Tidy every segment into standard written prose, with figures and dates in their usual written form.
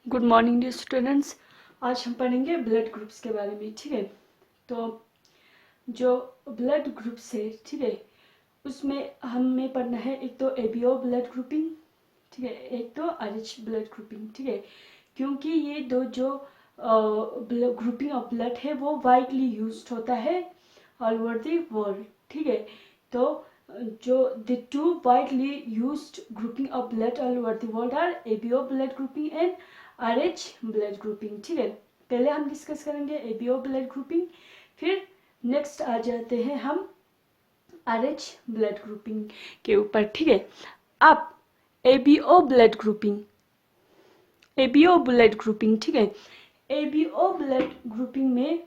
Good morning dear students. आज हम पढ़ेंगे ब्लड ग्रुप्स के बारे में। ठीक है, तो जो ब्लड ग्रुप्स है, ठीक है, उसमें हमें पढ़ना है एक तो एबीओ ब्लड ग्रुपिंग, ठीक है, एक तो आरएच ब्लड ग्रुपिंग। ठीक है, क्योंकि ये दो जो ग्रुपिंग ऑफ ब्लड है वो वाइडली यूज्ड होता है ऑल ओवर द वर्ल्ड। ठीक है, तो जो the two widely used grouping of blood all over the world are ABO blood grouping and Rh blood grouping. ठीक है, पहले हम डिस्कस करेंगे एबीओ ब्लड ग्रुपिंग, फिर नेक्स्ट आ जाते हैं हम आरएच ब्लड ग्रुपिंग के ऊपर। ठीक है, अब ABO blood grouping, ABO blood grouping, ठीक है, एबीओ ब्लड ग्रुपिंग में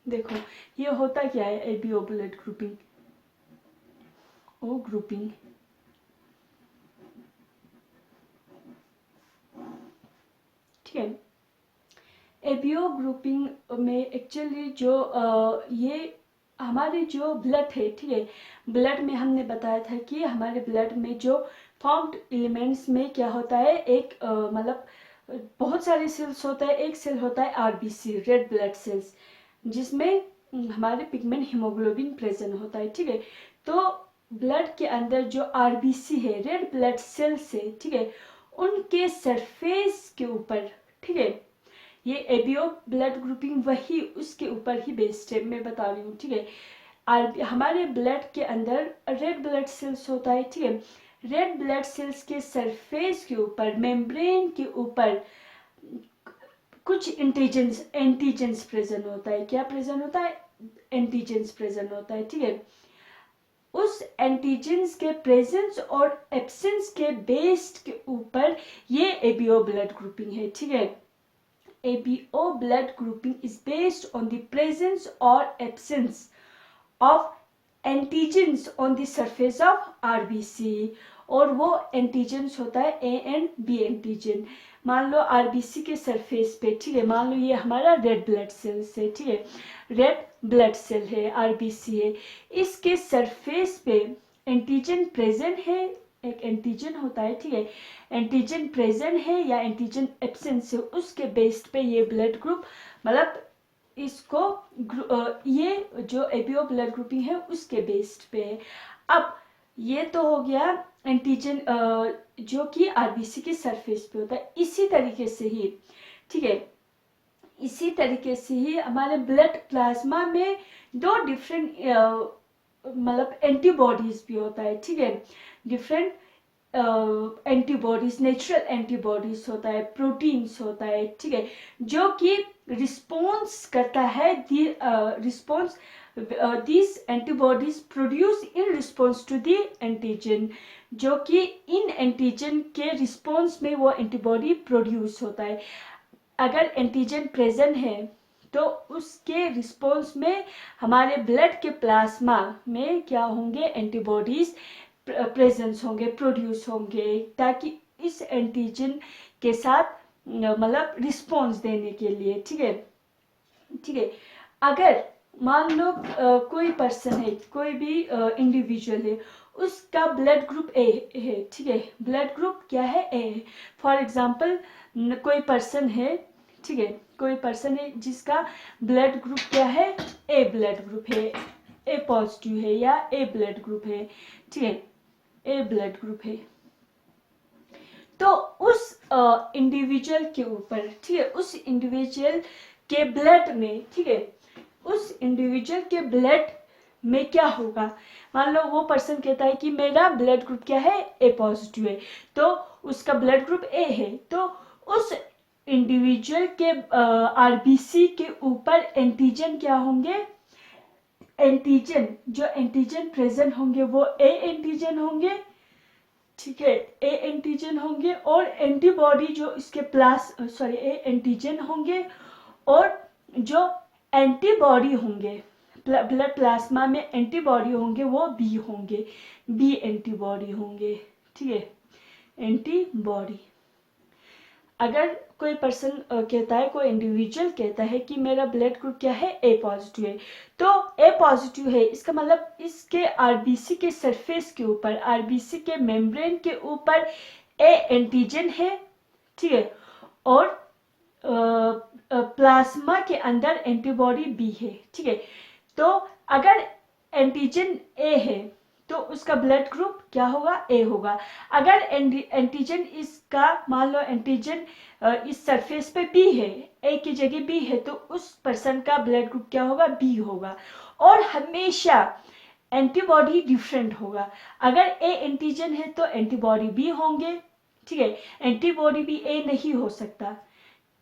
देखो ये होता क्या है। एबीओ ब्लड ग्रुपिंग, ओ ग्रुपिंग, ठीक है, एबीओ ग्रुपिंग में एक्चुअली जो ये हमारे जो ब्लड है, ठीक है, ब्लड में हमने बताया था कि हमारे ब्लड में जो फॉर्म्ड एलिमेंट्स में क्या होता है, एक मतलब बहुत सारे सेल्स होता है। एक सेल होता है आरबीसी, रेड ब्लड सेल्स, जिसमें हमारे पिगमेंट हीमोग्लोबिन प्रेजेंट होता है। ठीक है, तो ब्लड के अंदर जो आरबीसी है, रेड ब्लड सेल्स है, ठीक है, उनके सरफेस के ऊपर, ठीक है, ये एबीओ ब्लड ग्रुपिंग वही उसके ऊपर ही बेस्ड है, मैं बता रही हूँ। ठीक है, हमारे ब्लड के अंदर रेड ब्लड सेल्स होता है। ठीक है, रेड ब्लड सेल्स के सरफेस के ऊपर, मेम्ब्रेन के ऊपर कुछ एंटीजेंस प्रेजेंट होता है। क्या प्रेजेंट होता है? एंटीजेंस प्रेजेंट होता है। ठीक है, उस एंटीजेंस के प्रेजेंस और एब्सेंस के बेस्ड के ऊपर ये एबीओ ब्लड ग्रुपिंग है। ठीक है, ABO blood grouping is based on the presence or absence of antigens on the surface of RBC, और वो एंटीजेंस होता है A एंड B एंटीजन। मान लो RBC के सरफेस पे, ठीक है, मान लो ये हमारा रेड ब्लड सेल्स है, ठीक है, रेड ब्लड सेल है, RBC है, इसके सरफेस पे एंटीजन प्रेजेंट है, एक एंटीजन होता है। ठीक है, एंटीजन प्रेजेंट है या एंटीजन एब्सेंस है, उसके बेस्ड पे ये ब्लड ग्रुप, मतलब इसको ये जो एबीओ ब्लड ग्रुपिंग है उसके बेस्ड पे है। अब ये तो हो गया एंटीजन जो कि आरबीसी के सरफेस पे होता है। इसी तरीके से ही, ठीक है, इसी तरीके से ही हमारे ब्लड प्लाज्मा में दो डिफरेंट मतलब एंटीबॉडीज भी होता है। ठीक है, डिफरेंट एंटीबॉडीज, नेचुरल एंटीबॉडीज होता है, प्रोटीन्स होता है। ठीक है, जो कि रिस्पॉन्स करता है, response these antibodies produce in response to the antigen, जो कि इन एंटीजन के रिस्पॉन्स में वो एंटीबॉडी प्रोड्यूस होता है। अगर एंटीजन प्रेजेंट है तो उसके रिस्पॉन्स में हमारे ब्लड के प्लाज्मा में क्या होंगे, एंटीबॉडीज प्रेजेंस होंगे, प्रोड्यूस होंगे, ताकि इस एंटीजन के साथ मतलब रिस्पॉन्स देने के लिए। ठीक है, ठीक है, अगर मान लो कोई पर्सन है, कोई भी इंडिविजुअल है, उसका ब्लड ग्रुप ए है। ठीक है, ब्लड ग्रुप क्या है? ए है। फॉर एग्जांपल कोई पर्सन है, ठीक है, कोई पर्सन है जिसका ब्लड ग्रुप क्या है? ए ब्लड ग्रुप है, ए पॉजिटिव है या ए ब्लड ग्रुप है। ठीक है, ए ब्लड ग्रुप है, तो उस इंडिविजुअल के ऊपर, ठीक है, उस इंडिविजुअल के ब्लड में, ठीक है, उस इंडिविजुअल के ब्लड में क्या होगा। मान लो वो पर्सन कहता है कि मेरा ब्लड ग्रुप क्या है? ए पॉजिटिव है, तो उसका ब्लड ग्रुप ए है, तो उस इंडिविजुअल के आरबीसी के ऊपर एंटीजन क्या होंगे? एंटीजन, जो एंटीजन प्रेजेंट होंगे वो ए एंटीजन होंगे। ठीक है, ए एंटीजन होंगे, और एंटीबॉडी जो इसके ए एंटीजन होंगे, और जो एंटीबॉडी होंगे ब्लड प्लाज्मा में एंटीबॉडी होंगे वो बी होंगे, बी एंटीबॉडी होंगे। ठीक है, एंटीबॉडी। अगर कोई पर्सन कहता है, कोई इंडिविजुअल कहता है कि मेरा ब्लड ग्रुप क्या है? ए पॉजिटिव है, तो ए पॉजिटिव है, इसका मतलब इसके आरबीसी के सरफेस के ऊपर, आरबीसी के मेम्ब्रेन के ऊपर ए एंटीजन है। ठीक है, और प्लाज्मा के अंदर एंटीबॉडी बी है, ठीक है। तो अगर एंटीजन ए है तो उसका ब्लड ग्रुप क्या होगा, ए होगा। अगर एंटीजन इसका मान लो एंटीजन इस सरफेस पे बी है, ए की जगह बी है, तो उस पर्सन का ब्लड ग्रुप क्या होगा, बी होगा। और हमेशा एंटीबॉडी डिफरेंट होगा। अगर ए एंटीजन है तो एंटीबॉडी बी होंगे, ठीक है। एंटीबॉडी भी ए नहीं हो सकता,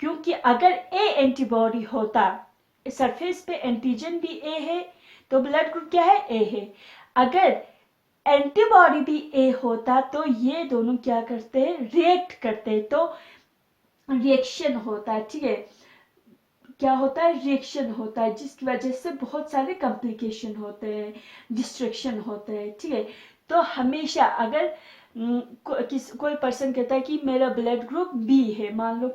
क्योंकि अगर ए एंटीबॉडी होता, सरफेस पे एंटीजन भी ए है तो ब्लड ग्रुप क्या है, ए है। अगर एंटीबॉडी भी ए होता तो ये दोनों क्या करते हैं, रिएक्ट करते हैं, तो रिएक्शन होता है, ठीक है। क्या होता है, रिएक्शन होता है, जिसकी वजह से बहुत सारे कॉम्प्लिकेशन होते हैं, डिस्ट्रक्शन होते हैं, ठीक है। तो हमेशा अगर कोई पर्सन कहता है कि मेरा ब्लड ग्रुप बी है, मान लो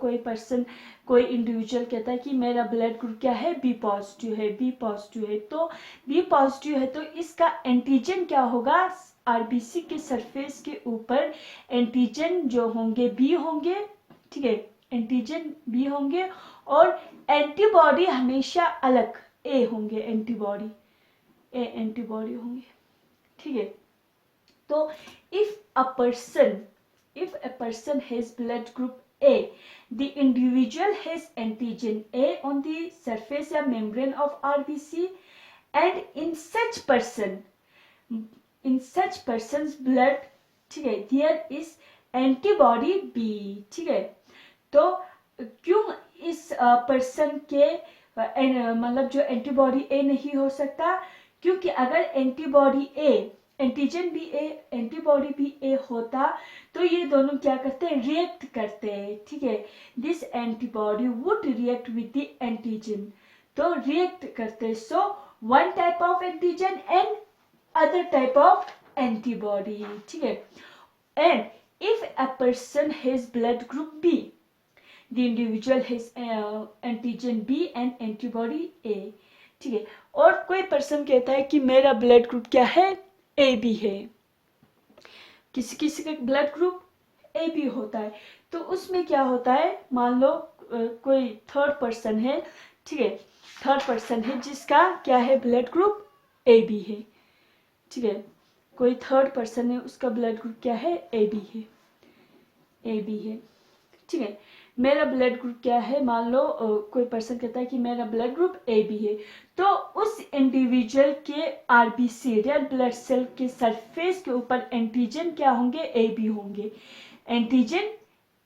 कोई इंडिविजुअल कहता है कि मेरा ब्लड ग्रुप क्या है, बी पॉजिटिव है, बी पॉजिटिव है, तो बी पॉजिटिव है तो इसका एंटीजन क्या होगा, आरबीसी के सरफेस के ऊपर एंटीजन जो होंगे बी होंगे, ठीक है, एंटीजन बी होंगे, और एंटीबॉडी हमेशा अलग ए होंगे, एंटीबॉडी होंगे, ठीक है। तो if a person has blood group A, the individual has antigen A on the surface or membrane of RBC, and in such person's blood, ठीक है, there is antibody B, ठीक है। तो क्यों इस पर्सन के मतलब जो एंटीबॉडी ए नहीं हो सकता, क्योंकि अगर एंटीबॉडी ए, एंटीजन भी ए, एंटीबॉडी भी ए होता तो ये दोनों क्या करते हैं, रिएक्ट करते हैं, ठीक है। This antibody would react with the antigen, तो रिएक्ट करते, so one type of antigen and other type of antibody, ठीक है। And if a person has blood group B, the individual has antigen B and antibody A, ठीक है। और कोई person कहता है कि मेरा ब्लड ग्रुप क्या है, ए बी है, किसी किसी का ब्लड ग्रुप ए बी होता है, तो उसमें क्या होता है, मान लो कोई थर्ड पर्सन है, ठीक है, थर्ड पर्सन है जिसका क्या है, ब्लड ग्रुप ए बी है, ठीक है। कोई थर्ड पर्सन है, उसका ब्लड ग्रुप क्या है, ए बी है, ठीक है। मेरा ब्लड ग्रुप क्या है, मान लो कोई पर्सन कहता है कि मेरा ब्लड ग्रुप ए बी है, तो उस इंडिविजुअल के आरबीसी, रेड ब्लड सेल के सरफेस के ऊपर एंटीजन क्या होंगे, ए बी होंगे, एंटीजन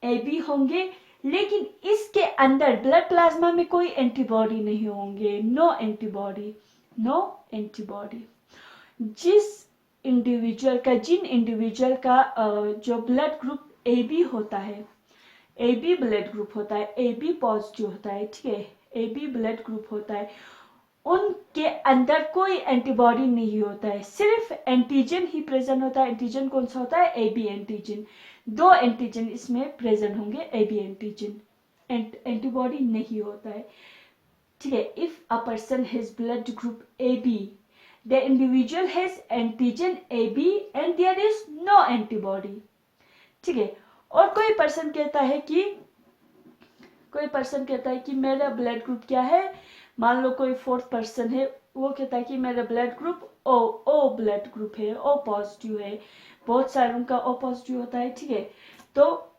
ए बी होंगे, लेकिन इसके अंदर ब्लड प्लाज्मा में कोई एंटीबॉडी नहीं होंगे, नो एंटीबॉडी। जिन इंडिविजुअल का जो ब्लड ग्रुप ए बी होता है, ए बी ब्लड ग्रुप होता है, ए बी पॉजिटिव होता है, ठीक है, ए बी ब्लड ग्रुप होता है, उनके अंदर कोई एंटीबॉडी नहीं होता है, सिर्फ एंटीजन ही प्रेजेंट होता है। एंटीजन कौन सा होता है, ए बी एंटीजन, दो एंटीजन इसमें प्रेजेंट होंगे, ए बी एंटीजन, एंटीबॉडी नहीं होता है, ठीक है। If a person has blood group A B, the individual has antigen A B and there is no antibody, ठीक है। और कोई पर्सन कहता है कि मेरा ब्लड ग्रुप क्या है, मान लो कोई फोर्थ पर्सन है, वो कहता है कि मेरा blood group O blood group है, ओ पॉजिटिव है, बहुत सारे उनका ओ पॉजिटिव होता है, ठीक है। तो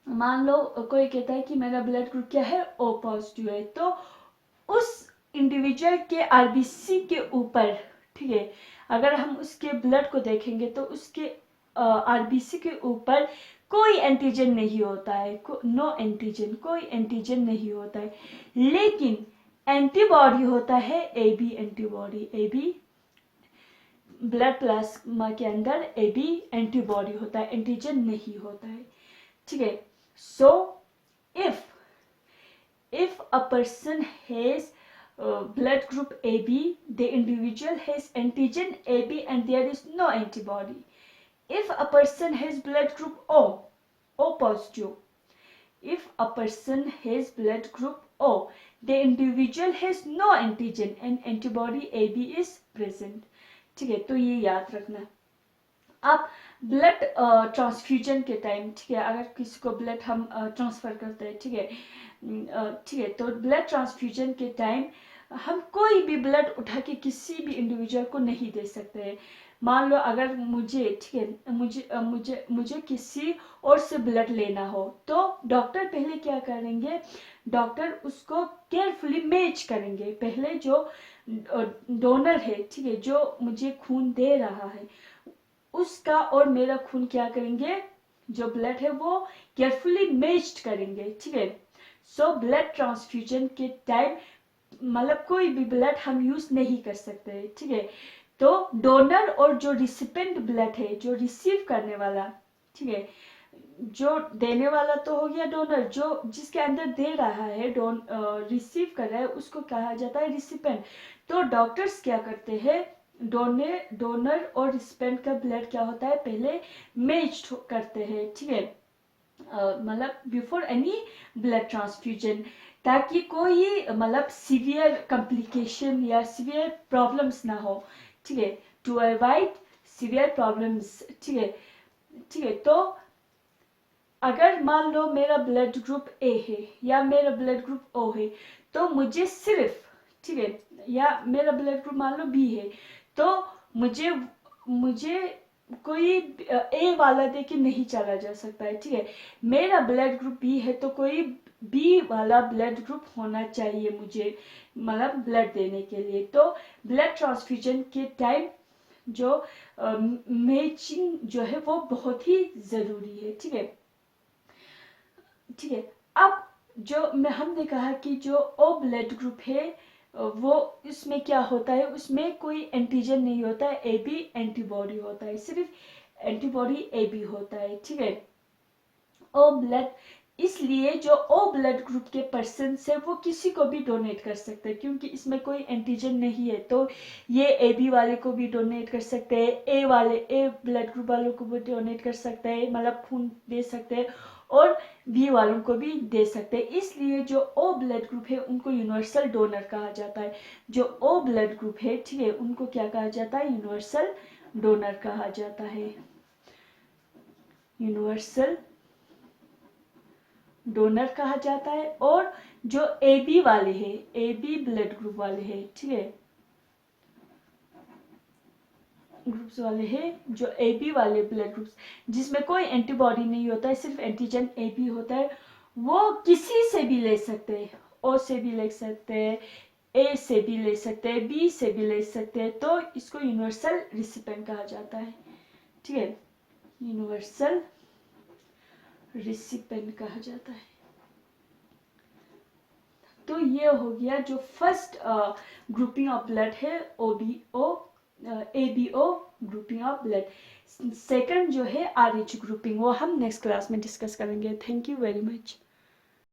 मान लो कोई कहता है कि मेरा ब्लड ग्रुप क्या है, ओ पॉजिटिव है, तो उस इंडिविजुअल के आरबीसी के ऊपर, ठीक है, अगर हम उसके ब्लड को देखेंगे तो उसके आरबीसी के ऊपर कोई एंटीजन नहीं होता है, नो एंटीजन, कोई एंटीजन नहीं होता है, लेकिन एंटीबॉडी होता है A B antibody, A B blood plasma के अंदर ए बी एंटीबॉडी होता है, एंटीजन नहीं होता है, ठीक है। So if a person has blood group AB, the individual has antigen AB and there is no antibody. If a person has blood group O positive, if a person has blood group O, the individual has no antigen and antibody AB is present, ठीक है। तो ये याद रखना। आप blood transfusion के time, ठीक है, अगर किसी को ब्लड हम ट्रांसफर करते हैं, ठीक है, ठीक है, तो ब्लड ट्रांसफ्यूजन के टाइम हम कोई भी ब्लड उठा के किसी भी इंडिविजुअल को नहीं दे सकते हैं। मान लो अगर मुझे, ठीक है, मुझे किसी और से ब्लड लेना हो, तो डॉक्टर पहले क्या करेंगे, डॉक्टर उसको केयरफुली मैच करेंगे। पहले जो डोनर है, ठीक है, जो मुझे खून दे रहा है, उसका और मेरा खून क्या करेंगे, जो ब्लड है वो केयरफुली मैच्ड करेंगे, ठीक है। सो ब्लड ट्रांसफ्यूजन के टाइम मतलब कोई भी ब्लड हम यूज नहीं कर सकते, ठीक है। तो डोनर और जो रिसिपेंट ब्लड है, जो रिसीव करने वाला, ठीक है, जो देने वाला तो हो गया डोनर, जो जिसके अंदर दे रहा है, रिसीव कर रहा है, उसको कहा जाता है रिसिपेंट। तो डॉक्टर्स क्या करते हैं, डोनर और रिसिपेंट का ब्लड क्या होता है, पहले मैच्ड करते हैं, ठीक है, मतलब बिफोर एनी ब्लड ट्रांसफ्यूजन, ताकि कोई मतलब सीवियर कॉम्प्लिकेशन या सीवियर प्रॉब्लम्स ना हो, ठीक है, टू अवॉइड सीवियर प्रॉब्लम्स, ठीक है, ठीक है। तो अगर मान लो मेरा ब्लड ग्रुप ए है या मेरा ब्लड ग्रुप ओ है, तो मुझे सिर्फ, ठीक है, या मेरा ब्लड ग्रुप मान लो बी है, तो मुझे मुझे कोई ए वाला दे के नहीं चला जा सकता है, ठीक है। मेरा ब्लड ग्रुप बी है, तो कोई बी वाला ब्लड ग्रुप होना चाहिए मुझे, मतलब ब्लड देने के लिए। तो ब्लड ट्रांसफ्यूजन के टाइम जो मैचिंग जो है वो बहुत ही जरूरी है, ठीक है, ठीक है। अब जो हमने कहा कि जो ओ ब्लड ग्रुप है, वो इसमें क्या होता है, उसमें कोई एंटीजन नहीं होता है, ए बी एंटीबॉडी होता है, सिर्फ एंटीबॉडी ए बी होता है, ठीक है। ओ ब्लड, इसलिए जो ओ ब्लड ग्रुप के पर्सन से वो किसी को भी डोनेट कर सकते हैं, क्योंकि इसमें कोई एंटीजन नहीं है। तो ये ए बी वाले को भी डोनेट कर सकते हैं, ए ब्लड ग्रुप वालों को भी डोनेट कर सकते हैं, मतलब खून दे सकते हैं, और बी वालों को भी दे सकते हैं। इसलिए जो ओ ब्लड ग्रुप है उनको यूनिवर्सल डोनर कहा जाता है। जो ओ ब्लड ग्रुप है, ठीक है, उनको क्या कहा जाता है, यूनिवर्सल डोनर कहा जाता है, यूनिवर्सल डोनर कहा जाता है। और जो ए बी वाले हैं, ए बी ब्लड ग्रुप वाले हैं, ठीक है, ग्रुप्स वाले हैं, जो ए बी वाले ब्लड ग्रुप्स जिसमें कोई एंटीबॉडी नहीं होता है, सिर्फ एंटीजन ए बी होता है, वो किसी से भी ले सकते हैं, ओ से भी ले सकते हैं, ए से भी ले सकते हैं, बी से भी ले सकते हैं। तो इसको यूनिवर्सल रिसिपेंट कहा जाता है, ठीक है, यूनिवर्सल रिसिपेंट कहा जाता है। तो ये हो गया जो फर्स्ट ग्रुपिंग ऑफ ब्लड है, OBO, ABO grouping of blood. Second जो है RH ग्रुपिंग, वो हम नेक्स्ट क्लास में डिस्कस करेंगे। Thank you very much.